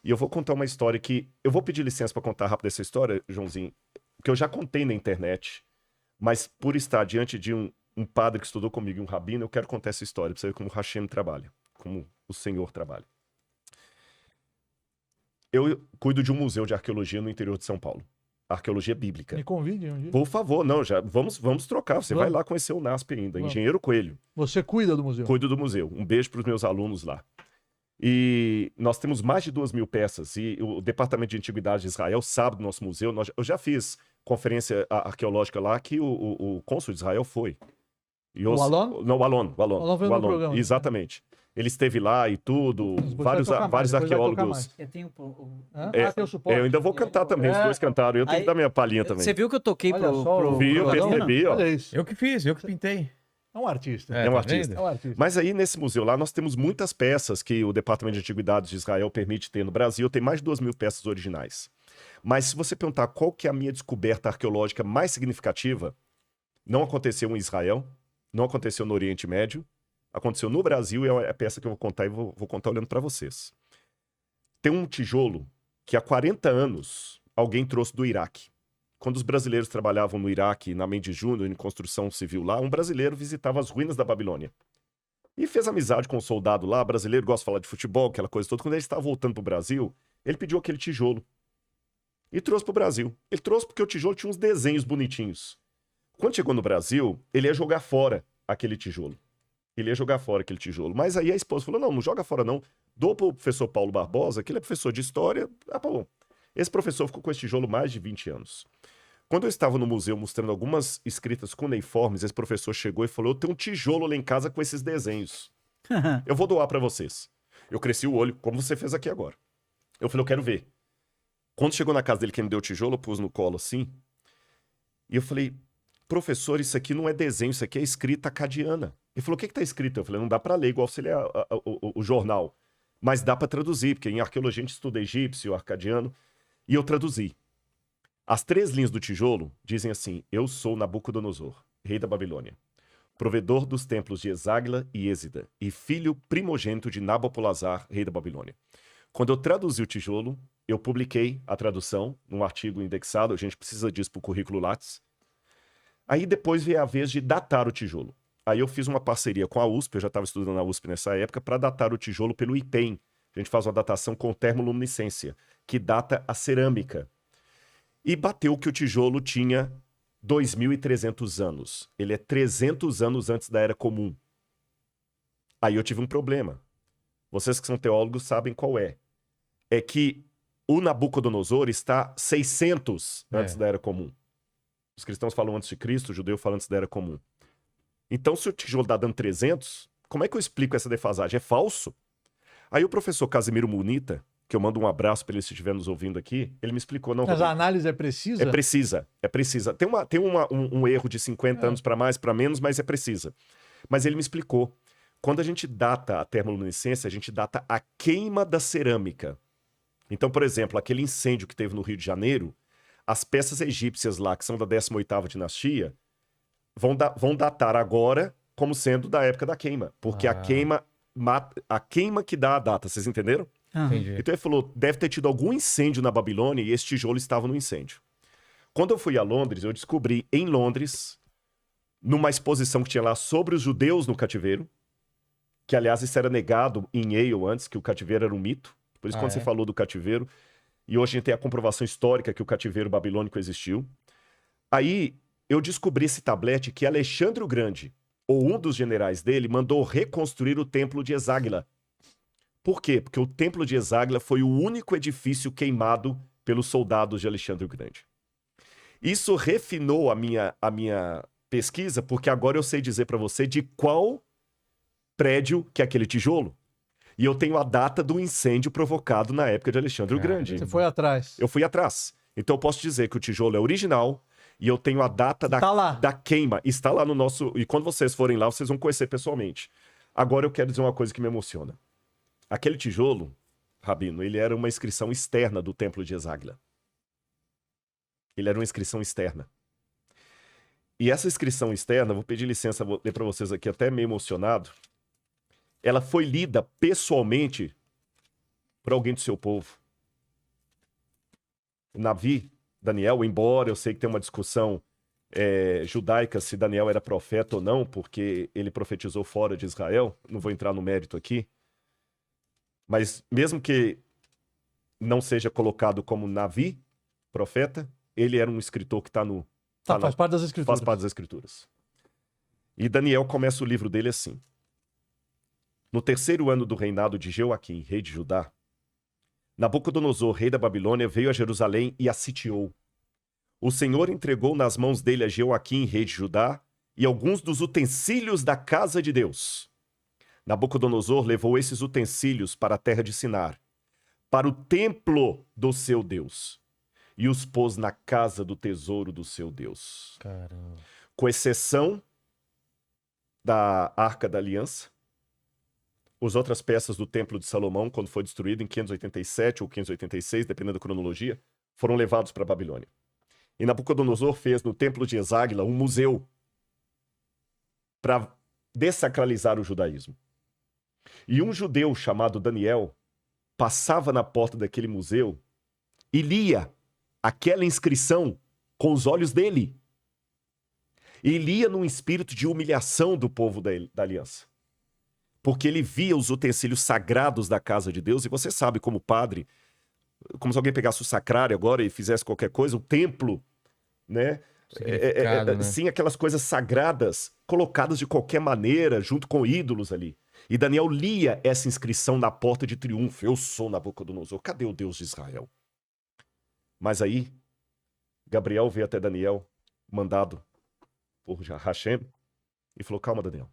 E eu vou contar uma história que... Eu vou pedir licença para contar rápido essa história, Joãozinho, que eu já contei na internet, mas por estar diante de um padre que estudou comigo, um rabino, eu quero contar essa história, para você ver como o Hashem trabalha, como o Senhor trabalha. Eu cuido de um museu de arqueologia no interior de São Paulo. Arqueologia bíblica. Me convide um dia. Por favor, não, já vamos trocar. Você vai lá conhecer o NASP ainda, Engenheiro Coelho. Você cuida do museu? Cuido do museu. Um beijo para os meus alunos lá. E nós temos mais de 2.000 peças. E o Departamento de Antiguidades de Israel sabe do nosso museu. Eu já fiz conferência arqueológica lá que o cônsul de Israel foi. E o Alon? Não, o Alon. O Alon veio no programa. Exatamente. Ele esteve lá e tudo. Vários arqueólogos. Tem o suporte. Eu ainda vou cantar também. Os dois cantaram. Eu tenho que dar minha palhinha também. Você viu que eu toquei pro Vi, eu percebi, ó. Olha isso. Eu que fiz, eu que pintei. É um artista. É um artista. Mas aí, nesse museu lá, nós temos muitas peças que o Departamento de Antiguidades de Israel permite ter no Brasil. Tem mais de 2.000 peças originais. Mas se você perguntar qual que é a minha descoberta arqueológica mais significativa, não aconteceu em Israel, não aconteceu no Oriente Médio, aconteceu no Brasil e é a peça que eu vou contar e vou contar olhando para vocês. Tem um tijolo que há 40 anos alguém trouxe do Iraque. Quando os brasileiros trabalhavam no Iraque, na Mendes Júnior, em construção civil lá, um brasileiro visitava as ruínas da Babilônia. E fez amizade com um soldado lá, brasileiro, gosta de falar de futebol, aquela coisa toda. Quando ele estava voltando para o Brasil, ele pediu aquele tijolo. E trouxe para o Brasil. Ele trouxe porque o tijolo tinha uns desenhos bonitinhos. Quando chegou no Brasil, ele ia jogar fora aquele tijolo. Ele ia jogar fora aquele tijolo. Mas aí a esposa falou, não joga fora não. Dou para o professor Paulo Barbosa, que ele é professor de história. Ah, bom. Esse professor ficou com esse tijolo mais de 20 anos. Quando eu estava no museu mostrando algumas escritas cuneiformes, esse professor chegou e falou, eu tenho um tijolo lá em casa com esses desenhos. Eu vou doar para vocês. Eu cresci o olho, como você fez aqui agora. Eu falei, eu quero ver. Quando chegou na casa dele, que me deu o tijolo, eu pus no colo assim. E eu falei, professor, isso aqui não é desenho, isso aqui é escrita acadiana. Ele falou, o que está escrito? Eu falei, não dá para ler igual se ele é o jornal. Mas dá para traduzir, porque em arqueologia a gente estuda egípcio, arcadiano. E eu traduzi. As 3 linhas do tijolo dizem assim, eu sou Nabucodonosor, rei da Babilônia, provedor dos templos de Eságila e Êsida, e filho primogênito de Nabopolassar, rei da Babilônia. Quando eu traduzi o tijolo, eu publiquei a tradução num artigo indexado, a gente precisa disso para o currículo Lattes. Aí depois veio a vez de datar o tijolo. Aí eu fiz uma parceria com a USP, eu já estava estudando na USP nessa época, para datar o tijolo pelo IPEM. A gente faz uma datação com termoluminescência, que data a cerâmica. E bateu que o tijolo tinha 2.300 anos. Ele é 300 anos antes da Era Comum. Aí eu tive um problema. Vocês que são teólogos sabem qual é. É que o Nabucodonosor está 600 antes da Era Comum. Os cristãos falam antes de Cristo, o judeu fala antes da Era Comum. Então, se o tijolo está dando 300, como é que eu explico essa defasagem? É falso? Aí o professor Casimiro Munita, que eu mando um abraço para ele se estiver nos ouvindo aqui, ele me explicou. Não, mas a análise é precisa? É precisa. Tem um erro de 50 anos para mais, para menos, mas é precisa. Mas ele me explicou. Quando a gente data a termoluminescência, a gente data a queima da cerâmica. Então, por exemplo, aquele incêndio que teve no Rio de Janeiro, as peças egípcias lá, que são da 18ª dinastia, vão datar agora como sendo da época da queima. Porque a queima que dá a data, vocês entenderam? Entendi. Então ele falou, deve ter tido algum incêndio na Babilônia e esse tijolo estava no incêndio. Quando eu fui a Londres, eu descobri em Londres, numa exposição que tinha lá sobre os judeus no cativeiro, que aliás isso era negado em Yale antes, que o cativeiro era um mito. Por isso quando você falou do cativeiro, e hoje a gente tem a comprovação histórica que o cativeiro babilônico existiu. Aí eu descobri esse tablete que Alexandre o Grande, ou um dos generais dele, mandou reconstruir o templo de Eságila. Por quê? Porque o templo de Eságila foi o único edifício queimado pelos soldados de Alexandre o Grande. Isso refinou a minha pesquisa, porque agora eu sei dizer para você de qual prédio que é aquele tijolo. E eu tenho a data do incêndio provocado na época de Alexandre o Grande. Você foi atrás. Eu fui atrás. Então eu posso dizer que o tijolo é original e eu tenho a data da queima. Está lá no nosso... E quando vocês forem lá, vocês vão conhecer pessoalmente. Agora eu quero dizer uma coisa que me emociona. Aquele tijolo, Rabino, ele era uma inscrição externa do templo de Eságila. Ele era uma inscrição externa. E essa inscrição externa, vou pedir licença, vou ler para vocês aqui até meio emocionado. Ela foi lida pessoalmente por alguém do seu povo. Navi, Daniel, embora eu sei que tem uma discussão judaica se Daniel era profeta ou não, porque ele profetizou fora de Israel, não vou entrar no mérito aqui, mas mesmo que não seja colocado como Navi, profeta, ele era um escritor que está no... faz parte das Escrituras. Faz parte das Escrituras. E Daniel começa o livro dele assim. No 3º ano do reinado de Jeoaquim, rei de Judá, Nabucodonosor, rei da Babilônia, veio a Jerusalém e a sitiou. O Senhor entregou nas mãos dele a Jeoaquim, rei de Judá, e alguns dos utensílios da casa de Deus. Nabucodonosor levou esses utensílios para a terra de Sinar, para o templo do seu Deus, e os pôs na casa do tesouro do seu Deus. Caramba. Com exceção da Arca da Aliança, as outras peças do Templo de Salomão, quando foi destruído em 587 ou 586, dependendo da cronologia, foram levados para a Babilônia. E Nabucodonosor fez no Templo de Eságila um museu para dessacralizar o judaísmo. E um judeu chamado Daniel passava na porta daquele museu e lia aquela inscrição com os olhos dele. E lia num espírito de humilhação do povo da aliança. Porque ele via os utensílios sagrados da casa de Deus, e você sabe, como padre, como se alguém pegasse o sacrário agora e fizesse qualquer coisa, o templo, né? Né? Sim, aquelas coisas sagradas colocadas de qualquer maneira, junto com ídolos ali. E Daniel lia essa inscrição na porta de triunfo: eu sou Nabucodonosor, cadê o Deus de Israel? Mas aí, Gabriel veio até Daniel, mandado por Hashem, e falou: calma, Daniel.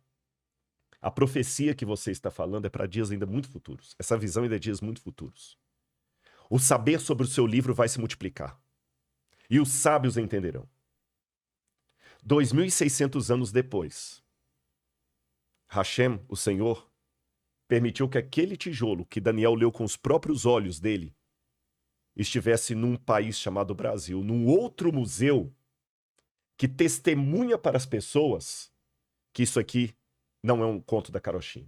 A profecia que você está falando é para dias ainda muito futuros. Essa visão ainda é dias muito futuros. O saber sobre o seu livro vai se multiplicar. E os sábios entenderão. 2.600 anos depois, Hashem, o Senhor, permitiu que aquele tijolo que Daniel leu com os próprios olhos dele estivesse num país chamado Brasil, num outro museu que testemunha para as pessoas que isso aqui não é um conto da carochinha.